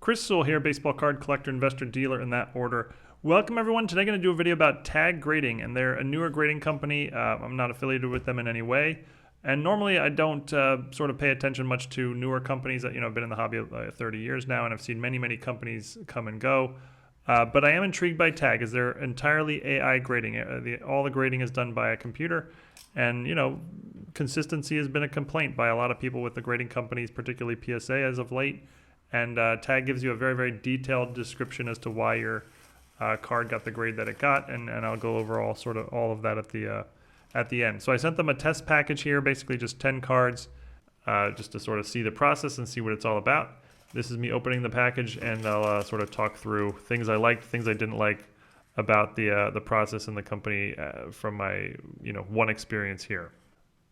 Chris Sewall here, baseball card collector, investor, dealer in that order. Welcome everyone. Today I'm going to do a video about Tag Grading, and they're a newer grading company. I'm not affiliated with them in any way. And normally I don't sort of pay attention much to newer companies that, I've been in the hobby 30 years now, and I've seen many companies come and go. But I am intrigued by Tag, as they're entirely AI grading. All the grading is done by a computer, and consistency has been a complaint by a lot of people with the grading companies, particularly PSA as of late. And Tag gives you a very detailed description as to why your card got the grade that it got, and I'll go over all of that at the end. So I sent them a test package here, basically just 10 cards, just to sort of see the process and see what it's all about. This is me opening the package, and I'll sort of talk through things I liked, things I didn't like about the process and the company from my one experience here.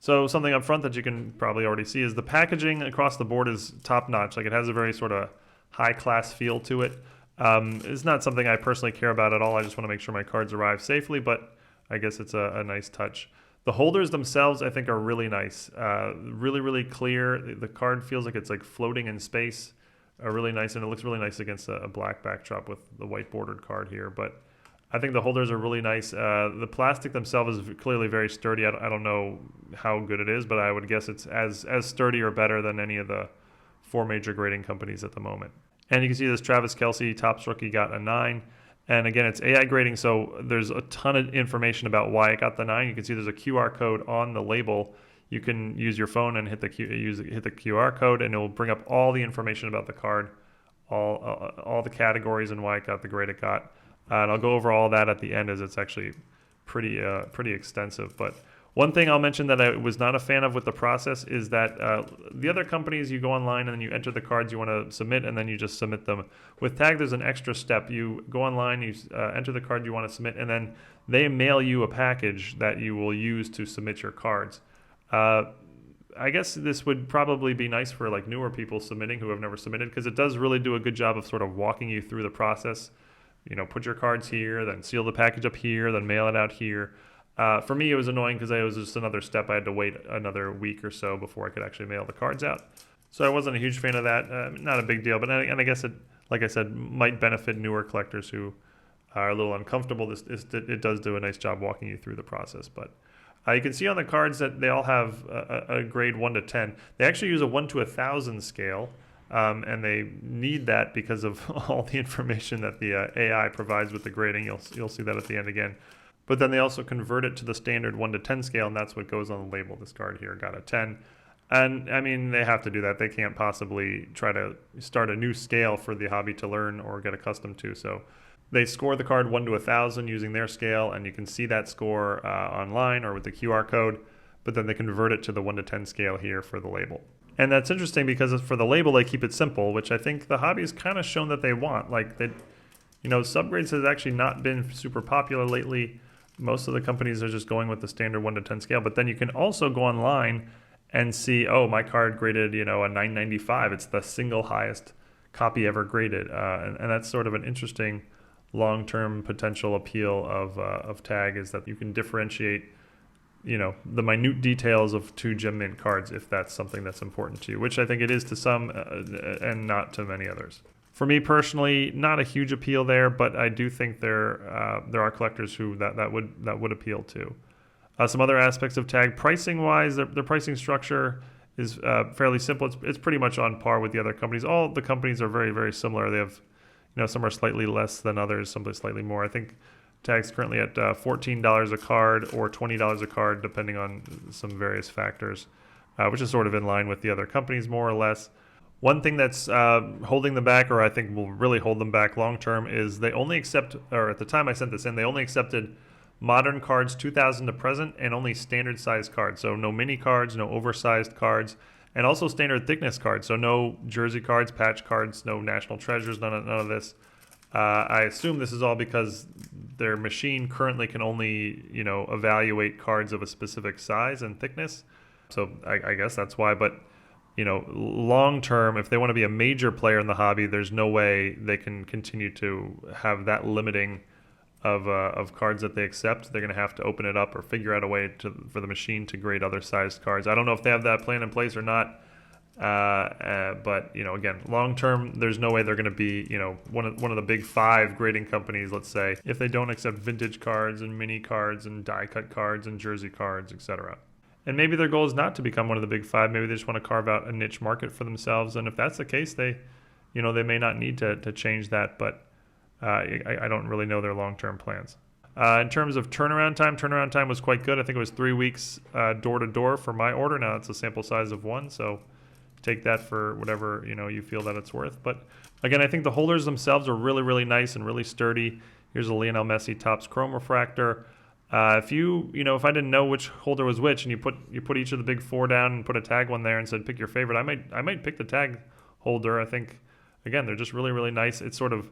So something up front that you can probably already see is the packaging across the board is top notch. Like, it has a very sort of high class feel to it. It's not something I personally care about at all. I just want to make sure my cards arrive safely, but I guess it's a nice touch. The holders themselves, I think, are really nice. Really clear. The card feels like it's like floating in space. Really nice, and it looks really nice against a black backdrop with the white bordered card here. But I think the holders are really nice. The plastic themselves is clearly very sturdy. I don't know how good it is, but I would guess it's as sturdy or better than any of the four major grading companies at the moment. And you can see this Travis Kelce, Topps rookie, got a 9. And again, it's AI grading, so there's a ton of information about why it got the 9. You can see there's a QR code on the label. You can use your phone and hit the QR code, and it will bring up all the information about the card, all the categories and why it got the grade it got. And I'll go over all that at the end, as it's actually pretty extensive. But one thing I'll mention that I was not a fan of with the process is that the other companies, you go online and then you enter the cards you want to submit, and then you just submit them. With Tag, there's an extra step. You go online, you enter the card you want to submit, and then they mail you a package that you will use to submit your cards. I guess this would probably be nice for like newer people submitting who have never submitted, because it does really do a good job of sort of walking you through the process. Put your cards here, then seal the package up here, then mail it out here. For me, it was annoying because it was just another step. I had to wait another week or so before I could actually mail the cards out. So I wasn't a huge fan of that. Not a big deal, but I guess it, like I said, might benefit newer collectors who are a little uncomfortable. It does do a nice job walking you through the process. But you can see on the cards that they all have a grade 1 to 10. They actually use a 1 to 1,000 scale. And they need that because of all the information that the AI provides with the grading. You'll see that at the end again. But then they also convert it to the standard 1 to 10 scale, and that's what goes on the label. This card here got a 10. And I mean, they have to do that. They can't possibly try to start a new scale for the hobby to learn or get accustomed to. So they score the card 1 to 1,000 using their scale, and you can see that score online or with the QR code. But then they convert it to the 1 to 10 scale here for the label. And that's interesting because for the label, they keep it simple, which I think the hobby has kind of shown that they want. Like, subgrades has actually not been super popular lately. Most of the companies are just going with the standard 1 to 10 scale. But then you can also go online and see, oh, my card graded, a 995. It's the single highest copy ever graded. And that's sort of an interesting long-term potential appeal of Tag, is that you can differentiate the minute details of 2 gem mint cards, if that's something that's important to you, which I think it is to some and not to many others. For me personally, not a huge appeal there, but I do think there are collectors who that would appeal to. Some other aspects of Tag, pricing wise, their pricing structure is fairly simple. It's pretty much on par with the other companies. All the companies are very similar. They have some are slightly less than others, some slightly more. I think Tag's currently at $14 a card or $20 a card, depending on some various factors, which is sort of in line with the other companies, more or less. One thing that's holding them back, or I think will really hold them back long term, is they only accept, or at the time I sent this in, they only accepted modern cards 2000 to present, and only standard size cards. So no mini cards, no oversized cards, and also standard thickness cards. So no jersey cards, patch cards, no national treasures, none of this. I assume this is all because their machine currently can only, evaluate cards of a specific size and thickness. So I guess that's why. But, long term, if they want to be a major player in the hobby, there's no way they can continue to have that limiting of cards that they accept. They're going to have to open it up or figure out a way for the machine to grade other sized cards. I don't know if they have that plan in place or not. But again, long term, there's no way they're going to be one of the big five grading companies. Let's say if they don't accept vintage cards and mini cards and die cut cards and jersey cards, etc. And maybe their goal is not to become one of the big five. Maybe they just want to carve out a niche market for themselves. And if that's the case, they may not need to change that. But I don't really know their long-term plans. In terms of turnaround time was quite good. I think it was 3 weeks door to door for my order. Now it's a sample size of 1, so take that for whatever you feel that it's worth. But again, I think the holders themselves are really, really nice and really sturdy. Here's a Lionel Messi Topps Chrome refractor. If I didn't know which holder was which, and you put each of the big 4 down and put a tag one there and said pick your favorite, I might pick the tag holder. I think again they're just really, really nice. It sort of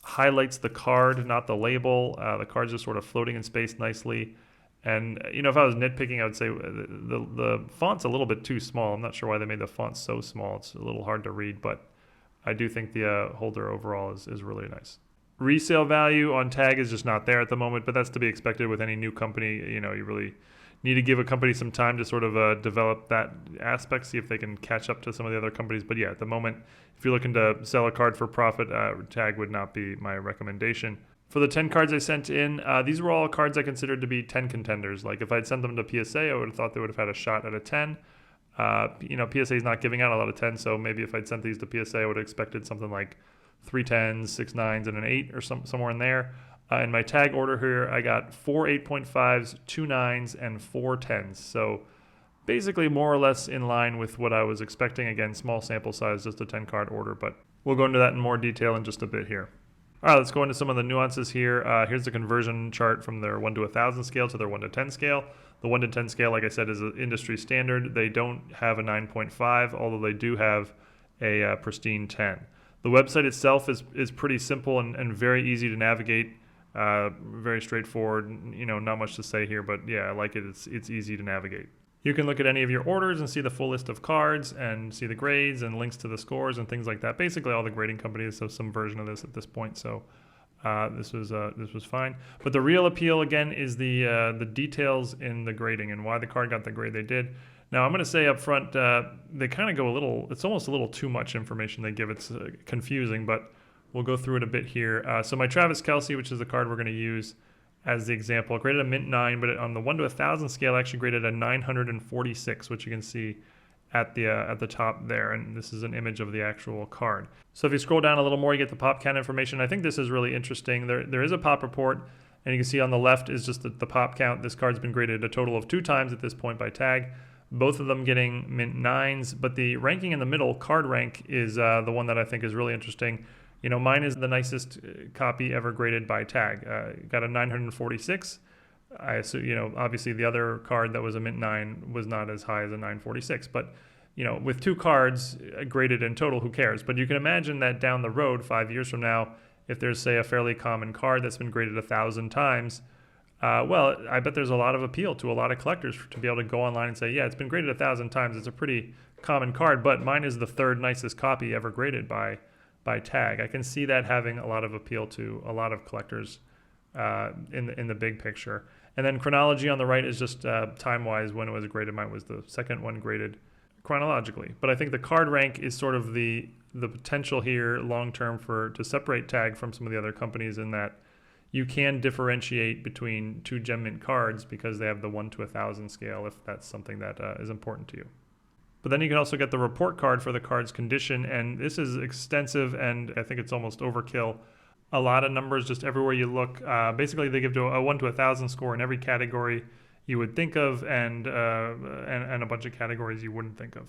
highlights the card, not the label. The card's just sort of floating in space nicely. And if I was nitpicking, I would say the font's a little bit too small. I'm not sure why they made the font so small. It's a little hard to read, but I do think the holder overall is really nice. Resale value on tag is just not there at the moment, but that's to be expected with any new company. You really need to give a company some time to sort of develop that aspect, see if they can catch up to some of the other companies. But yeah, at the moment, if you're looking to sell a card for profit, tag would not be my recommendation. For the 10 cards I sent in, these were all cards I considered to be 10 contenders. Like if I'd sent them to PSA, I would have thought they would have had a shot at a 10. PSA is not giving out a lot of 10, so maybe if I'd sent these to PSA, I would have expected something like 3 10s, 6 9s, and an 8 or somewhere in there. In my tag order here, I got 4 8.5s, 2 9s, and 4 10s. So basically more or less in line with what I was expecting. Again, small sample size, just a 10 card order, but we'll go into that in more detail in just a bit here. All right, let's go into some of the nuances here. Here's the conversion chart from their 1 to 1,000 scale to their 1 to 10 scale. The 1 to 10 scale, like I said, is an industry standard. They don't have a 9.5, although they do have a pristine 10. The website itself is pretty simple and very easy to navigate, very straightforward. Not much to say here, but yeah, I like it. It's easy to navigate. You can look at any of your orders and see the full list of cards and see the grades and links to the scores and things like that. Basically, all the grading companies have some version of this at this point, so this was fine. But the real appeal again is the details in the grading and why the card got the grade they did. Now, I'm going to say up front, they kind of go it's almost a little too much information they give. It's confusing, but we'll go through it a bit here. So my Travis Kelce, which is the card we're going to use as the example, graded a mint 9, but on the 1 to 1,000 scale, actually graded a 946, which you can see at the top there. And this is an image of the actual card. So if you scroll down a little more, you get the pop count information. I think this is really interesting. There is a pop report, and you can see on the left is just the pop count. This card's been graded a total of 2 times at this point by tag. Both of them getting mint 9s, but the ranking in the middle, card rank, is the one that I think is really interesting. Mine is the nicest copy ever graded by tag. Got a 946. Obviously the other card that was a mint 9 was not as high as a 946, but with 2 cards graded in total, who cares? But you can imagine that down the road, 5 years from now, if there's, say, a fairly common card that's been graded 1,000 times, well, I bet there's a lot of appeal to a lot of collectors to be able to go online and say, yeah, it's been graded 1,000 times. It's a pretty common card, but mine is the 3rd nicest copy ever graded by tag. I can see that having a lot of appeal to a lot of collectors in the big picture. And then chronology on the right is just time-wise when it was graded. Mine was the 2nd one graded chronologically. But I think the card rank is sort of the potential here long-term to separate tag from some of the other companies, in that you can differentiate between 2 gem mint cards because they have the 1 to 1,000 scale, if that's something that is important to you. But then you can also get the report card for the card's condition, and this is extensive, and I think it's almost overkill. A lot of numbers just everywhere you look. Basically, they give a 1 to 1,000 score in every category you would think of, and a bunch of categories you wouldn't think of.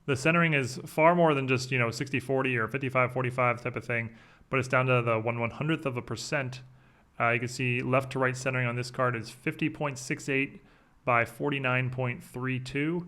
The centering is far more than just 60-40 or 55-45 type of thing, but it's down to the 1/100th of a percent. You can see left to right centering on this card is 50.68 by 49.32.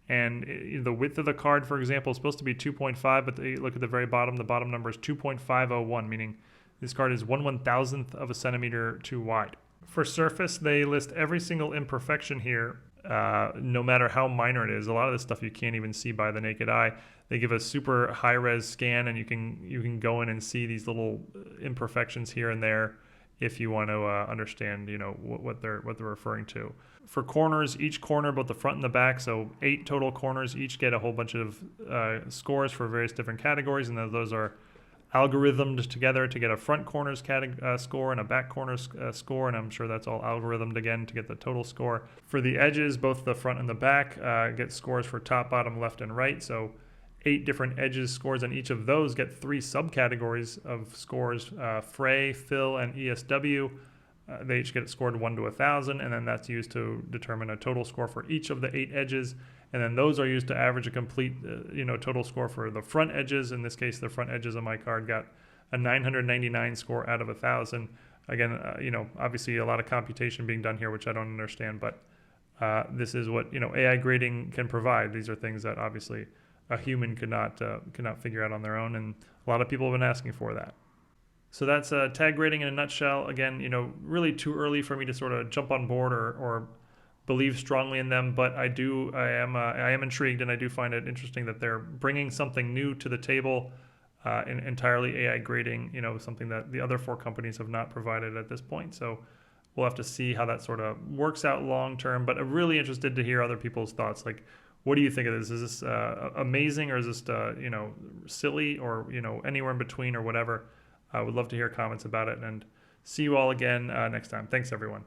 And the width of the card, for example, is supposed to be 2.5, but look at the very bottom. The bottom number is 2.501, meaning this card is 1/1000th of a centimeter too wide. For surface, they list every single imperfection here, no matter how minor it is. A lot of this stuff you can't even see by the naked eye. They give a super high-res scan, and you can go in and see these little imperfections here and there if you want to understand, what they're referring to. For corners, each corner, both the front and the back, so 8 total corners, each get a whole bunch of scores for various different categories, and those are algorithmed together to get a front corners score and a back corners score, and I'm sure that's all algorithmed again to get the total score. For the edges, both the front and the back get scores for top, bottom, left, and right, so 8 different edges scores, and each of those get 3 subcategories of scores, fray, fill, and ESW. They each get scored 1 to 1,000, and then that's used to determine a total score for each of the 8 edges. And then those are used to average a complete, total score for the front edges. In this case, the front edges of my card got a 999 score out of 1,000. Again, obviously a lot of computation being done here, which I don't understand, but this is what AI grading can provide. These are things that obviously a human could not figure out on their own, and a lot of people have been asking for that. So that's tag grading in a nutshell. Again, really too early for me to sort of jump on board or believe strongly in them, but I am intrigued, and I do find it interesting that they're bringing something new to the table, in entirely AI grading. Something that the other 4 companies have not provided at this point. So we'll have to see how that sort of works out long term. But I'm really interested to hear other people's thoughts. Like, what do you think of this? Is this amazing, or is this silly, or anywhere in between, or whatever? I would love to hear comments about it, and see you all again next time. Thanks, everyone.